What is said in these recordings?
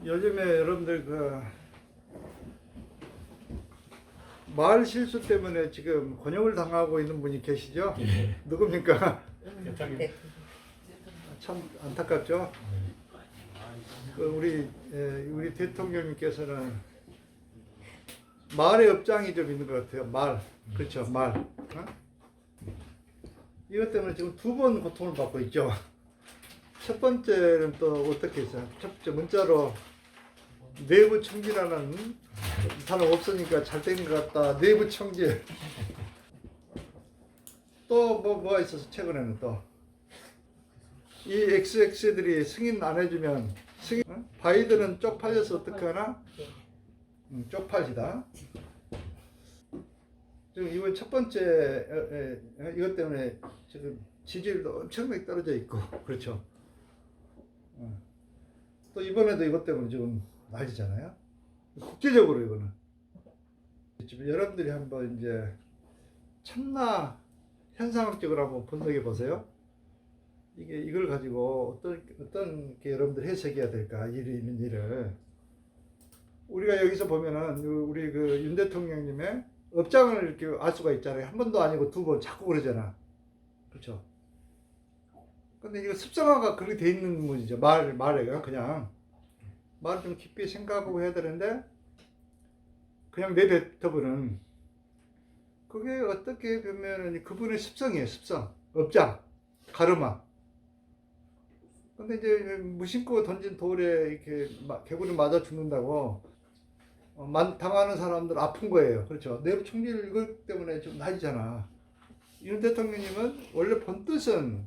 요즘에 여러분들 그 말 실수 때문에 지금 곤욕을 당하고 있는 분이 계시죠? 예. 누굽니까? 대통령. 참 안타깝죠? 그 우리 대통령님께서는 말의 업장이 좀 있는 것 같아요. 말. 그렇죠. 말. 어? 이것 때문에 지금 두 번 고통을 받고 있죠. 첫 번째는 또 어떻게 했어요? 첫 번째 문자로 내부 청지라는 사람 없으니까 잘 된 것 같다. 내부 청지. 또 뭐가 있어서 최근에는 또 이 XX들이 승인 안 해주면 바이든은 쪽팔려서 어떻게 하나? 쪽팔리다. 지금 이번 첫 번째 이것 때문에 지금 지지율도 엄청나게 떨어져 있고 그렇죠. 또 이번에도 이것 때문에 지금 난리잖아요. 국제적으로 이거는 지금 여러분들이 한번 이제 참나 현상학적으로 한번 분석해 보세요. 이걸 가지고 어떤 게 여러분들 해석해야 될까? 일이 있는 일을 우리가 여기서 보면은 우리 그 윤 대통령님의 업장을 이렇게 알 수가 있잖아요. 한 번도 아니고 두 번 자꾸 그러잖아. 그렇죠? 근데 이거 습성화가 그렇게 돼 있는 분이죠. 말에가 그냥 말을 좀 깊이 생각하고 해야 되는데 그냥 내뱉어버는 그게 어떻게 보면은 그분의 습성이에요. 습성, 업장, 가르마. 근데 이제 무심코 던진 돌에 이렇게 개구리 맞아 죽는다고 당하는 사람들 아픈 거예요. 그렇죠. 내부 총질 이것 때문에 좀 나이잖아. 윤 대통령님은 원래 본 뜻은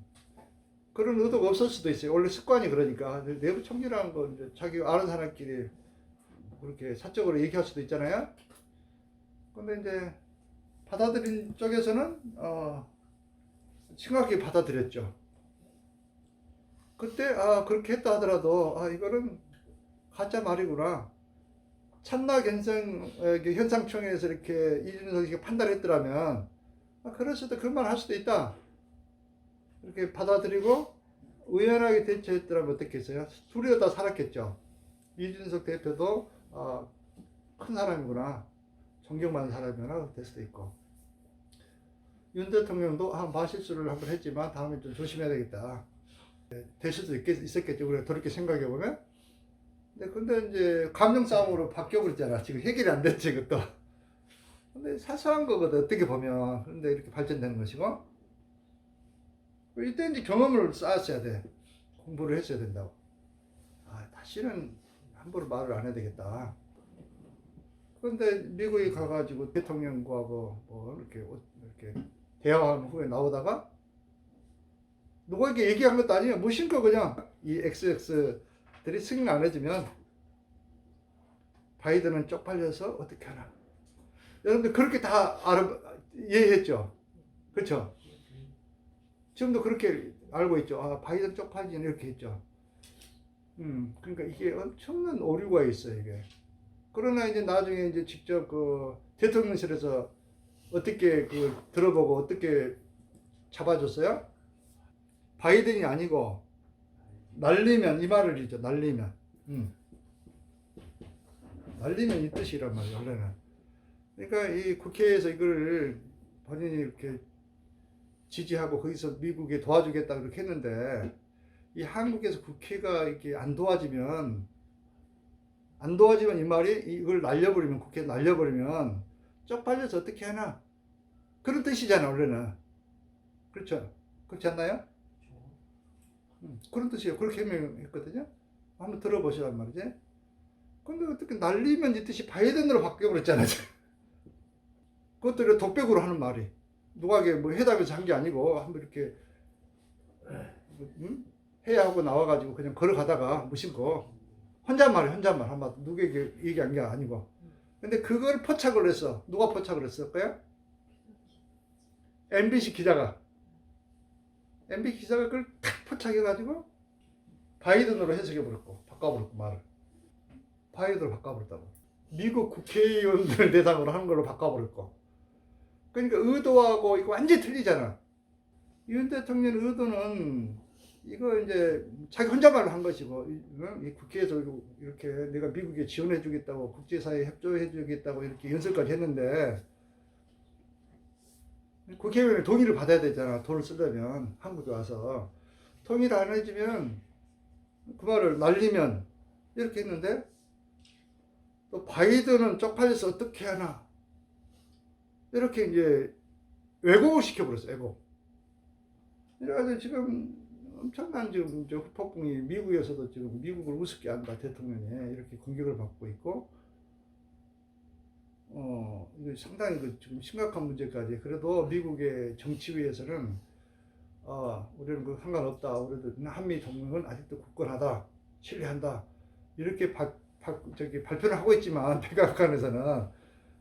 그런 의도가 없을 수도 있어요. 원래 습관이 그러니까. 내부 총질하는 거 이제 자기 아는 사람끼리 그렇게 사적으로 얘기할 수도 있잖아요. 근데 이제 받아들인 쪽에서는 심각하게 받아들였죠. 그때 그렇게 했다 하더라도 이거는 가짜 말이구나. 참나 현상청에서 이렇게 이준석이 판단했더라면 그럴 수도 그런 말 할 수도 있다. 이렇게 받아들이고 의연하게 대처했더라면 어떻겠어요? 둘이 다 살았겠죠. 이준석 대표도 큰 사람이구나. 존경받는 사람이구나 될 수도 있고 윤 대통령도 말실수를 한번 했지만 다음에 좀 조심해야 되겠다. 될 수도 있었겠죠. 우리가 그렇게 생각해 보면. 근데 이제 감정 싸움으로 바뀌어 버렸잖아. 지금 해결이 안 됐지, 그것도. 근데 사소한 거거든, 어떻게 보면. 그런데 이렇게 발전되는 것이고. 이때 이제 경험을 쌓았어야 돼. 공부를 했어야 된다고. 다시는 함부로 말을 안 해야 되겠다. 그런데 미국에 가가지고 대통령하고 이렇게 대화한 후에 나오다가 누가 이렇게 얘기한 것도 아니에요. 무심코 그냥 이 XX들이 승인 안 해주면 바이든은 쪽팔려서 어떻게 하나. 여러분들 그렇게 다 이해했죠? 그렇죠? 지금도 그렇게 알고 있죠. 바이든 쪽팔리는 이렇게 했죠. 그러니까 이게 엄청난 오류가 있어요, 이게. 그러나 이제 나중에 이제 직접 그 대통령실에서 어떻게 들어보고 어떻게 잡아줬어요? 바이든이 아니고 날리면 이 말을 이죠. 날리면. 날리면 이 뜻이란 말이에요. 원래는. 그러니까 이 국회에서 이걸 본인이 이렇게 지지하고 거기서 미국에 도와주겠다 그렇게 했는데 이 한국에서 국회가 이렇게 안 도와지면 이 말이 이걸 날려버리면 국회 날려버리면 쪽팔려서 어떻게 하나 그런 뜻이잖아 원래는. 그렇죠? 그렇지 않나요? 그런 뜻이에요. 그렇게 해명했거든요. 한번 들어보시란 말이지. 근데 어떻게 날리면 이 뜻이 바이든으로 바뀌어버렸잖아요. 그것도 독백으로 하는 말이. 누가게 뭐 해답에서 한 게 아니고 한번 이렇게 해야 하고 나와가지고 그냥 걸어가다가 무심코 혼잣말 한번 누구에게 얘기한 게 아니고. 근데 그걸 포착을 했어. 누가 포착을 했을까요? MBC 기자가 그걸 탁 포착해가지고 바이든으로 해석해버렸고 바꿔버렸고 말을 바이든으로 바꿔버렸다고. 미국 국회의원들 대상으로 하는 걸로 바꿔버렸고. 그러니까 의도하고 이거 완전히 틀리잖아. 윤 대통령 의도는 이거 이제 자기 혼자말로 한 것이고, 이 국회에서 이렇게 내가 미국에 지원해 주겠다고, 국제사회에 협조해 주겠다고 이렇게 연설까지 했는데, 국회의원의 동의를 받아야 되잖아. 돈을 쓰려면. 한국에 와서. 동의를 안 해주면, 그 말을 날리면, 이렇게 했는데, 또 바이든은 쪽팔려서 어떻게 하나. 이렇게 이제 왜곡을 시켜버렸어, 왜곡. 그래가지고 지금 엄청난 지금 후폭풍이 미국에서도 지금 미국을 우습게 한다, 대통령이. 이렇게 공격을 받고 있고, 이거 상당히 지금 심각한 문제까지. 그래도 미국의 정치위에서는, 우리는 그 상관없다. 우리도 한미 동맹은 아직도 굳건하다. 신뢰한다. 이렇게 발표를 하고 있지만, 백악관에서는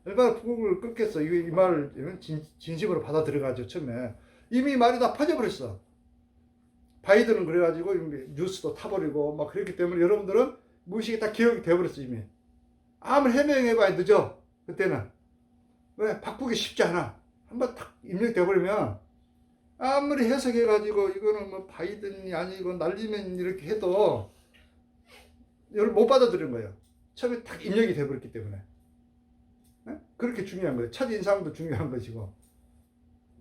얼마나 북을 끓겠어. 이 말을 진심으로 받아들여가지고 처음에. 이미 말이 다 퍼져버렸어. 바이든은 그래가지고 뉴스도 타버리고 막 그랬기 때문에 여러분들은 무의식에 다 기억이 돼버렸어, 이미. 아무리 해명해봐야 늦어. 그때는. 왜? 바꾸기 쉽지 않아. 한번 탁 입력돼버리면 아무리 해석해가지고 이거는 뭐 바이든이 아니고 날리면 이렇게 해도 이걸 못 받아들이는 거예요. 처음에 탁 입력이 돼버렸기 때문에. 네? 그렇게 중요한 거예요. 첫인상도 중요한 것이고.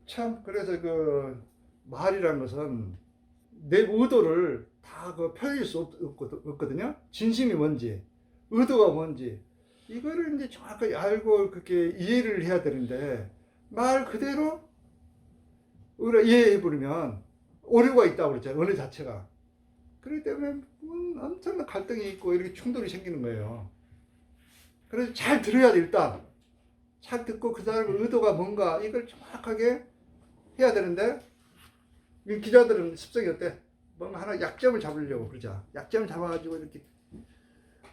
참, 그래서 그 말이라는 것은 내 의도를 다 표현할 수 없거든요. 진심이 뭔지, 의도가 뭔지, 이거를 이제 정확하게 알고 그렇게 이해를 해야 되는데, 말 그대로 우리가 이해해버리면 오류가 있다고 그랬잖아요. 언어 자체가. 그렇기 때문에 엄청난 갈등이 있고 이렇게 충돌이 생기는 거예요. 그래서 잘 들어야 돼, 일단. 잘 듣고 그 사람의 의도가 뭔가 이걸 정확하게 해야 되는데, 기자들은 습성이 어때? 뭔가 하나 약점을 잡으려고 그러자. 약점을 잡아가지고 이렇게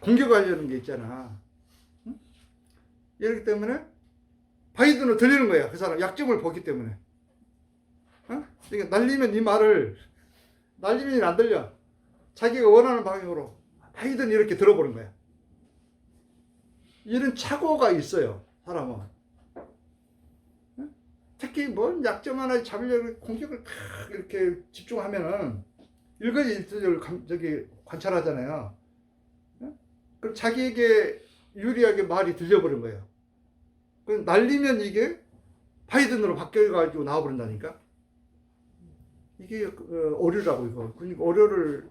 공격하려는 게 있잖아. 응? 이렇기 때문에 바이든은 들리는 거야. 그 사람 약점을 보기 때문에. 그러니까 날리면 이 말을 날리면 안 들려. 자기가 원하는 방향으로 바이든이 이렇게 들어보는 거야. 이런 착오가 있어요, 사람은. 특히 뭔 약점 하나 잡으려고 공격을 이렇게 집중하면은 일거지일투족을 관찰하잖아요. 그럼 자기에게 유리하게 말이 들려버린 거예요. 그럼 날리면 이게 바이든으로 바뀌어가지고 나와버린다니까. 이게 오류라고 이거. 그러니까 오류를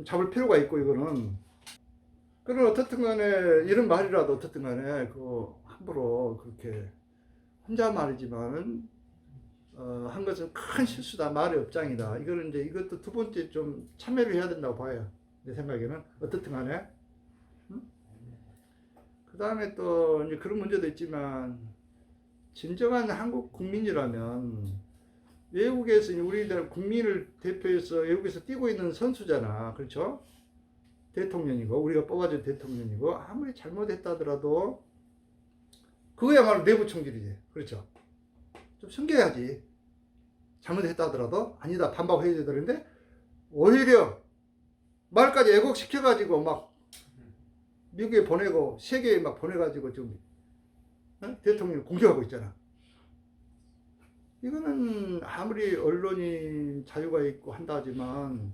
잡을 필요가 있고 이거는. 그럼 어떻든 간에 이런 말이라도 어떻든 간에 함부로 그렇게 혼자 말이지만은 한 것은 큰 실수다. 말의 업장이다. 이거는 이제 이것도 두 번째 좀 참여를 해야 된다고 봐요. 내 생각에는. 어떻든 간에. 응? 그 다음에 또 이제 그런 문제도 있지만, 진정한 한국 국민이라면 외국에서 우리들 국민을 대표해서 외국에서 뛰고 있는 선수잖아. 그렇죠? 대통령이고, 우리가 뽑아준 대통령이고, 아무리 잘못했다 하더라도 그거야말로 내부 총질이지. 그렇죠? 좀 숨겨야지. 잘못했다 하더라도 아니다 반박해야 되는데 오히려 말까지 왜곡시켜가지고 막 미국에 보내고 세계에 막 보내가지고 지금 대통령 공격하고 있잖아. 이거는 아무리 언론이 자유가 있고 한다 하지만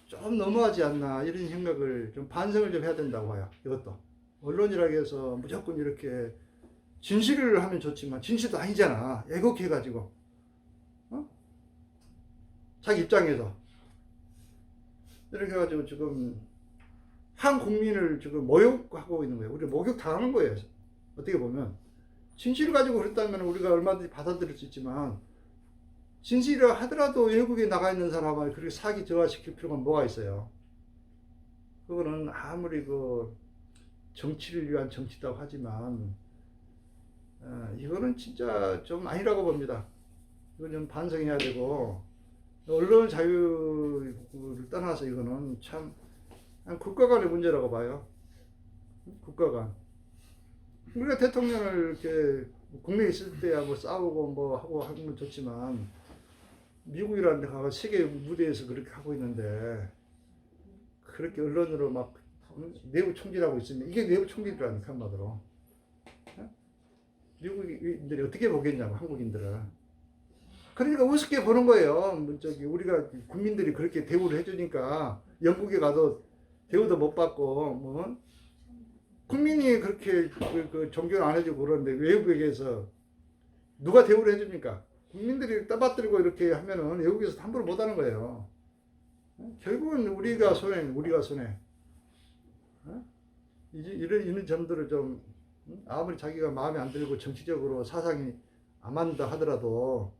좀 너무하지 않나 이런 생각을 좀 반성을 좀 해야 된다고 봐요. 이것도 언론이라고 해서 무조건 이렇게 진실을 하면 좋지만 진실도 아니잖아. 왜곡해가지고 자기 입장에서 이렇게 해가지고 지금 한 국민을 지금 모욕하고 있는 거예요. 우리 목욕 당하는 거예요. 어떻게 보면 진실을 가지고 그랬다면 우리가 얼마든지 받아들일 수 있지만, 진실이라 하더라도 외국에 나가 있는 사람을 그렇게 사기 저하시킬 필요가 뭐가 있어요. 그거는 아무리 정치를 위한 정치다고 하지만 이거는 진짜 좀 아니라고 봅니다. 이건 좀 반성해야 되고, 언론 자유를 떠나서 이거는 참 국가 간의 문제라고 봐요. 국가 간. 우리가 대통령을 이렇게 국내에 있을 때야 뭐 싸우고 뭐 하고 하면 좋지만, 미국이라는 데 가서 세계 무대에서 그렇게 하고 있는데 그렇게 언론으로 막 내부 총질하고 있으면 이게 내부 총질이라니까 한마디로. 미국인들이 어떻게 보겠냐고, 한국인들은. 그러니까 우습게 보는 거예요. 뭐 저기 우리가 국민들이 그렇게 대우를 해주니까 영국에 가도 대우도 못 받고 뭐 국민이 그렇게 그 존경 안 해주고 그러는데 외국에서 누가 대우를 해줍니까? 국민들이 떠받들고 이렇게 하면은 외국에서 함부로 못 하는 거예요. 결국은 우리가 손해. 이런 점들을 좀 아무리 자기가 마음에 안 들고 정치적으로 사상이 안 맞는다 하더라도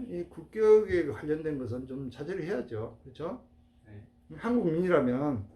이 국격에 관련된 것은 좀 자제를 해야죠. 그렇죠? 네. 한국민이라면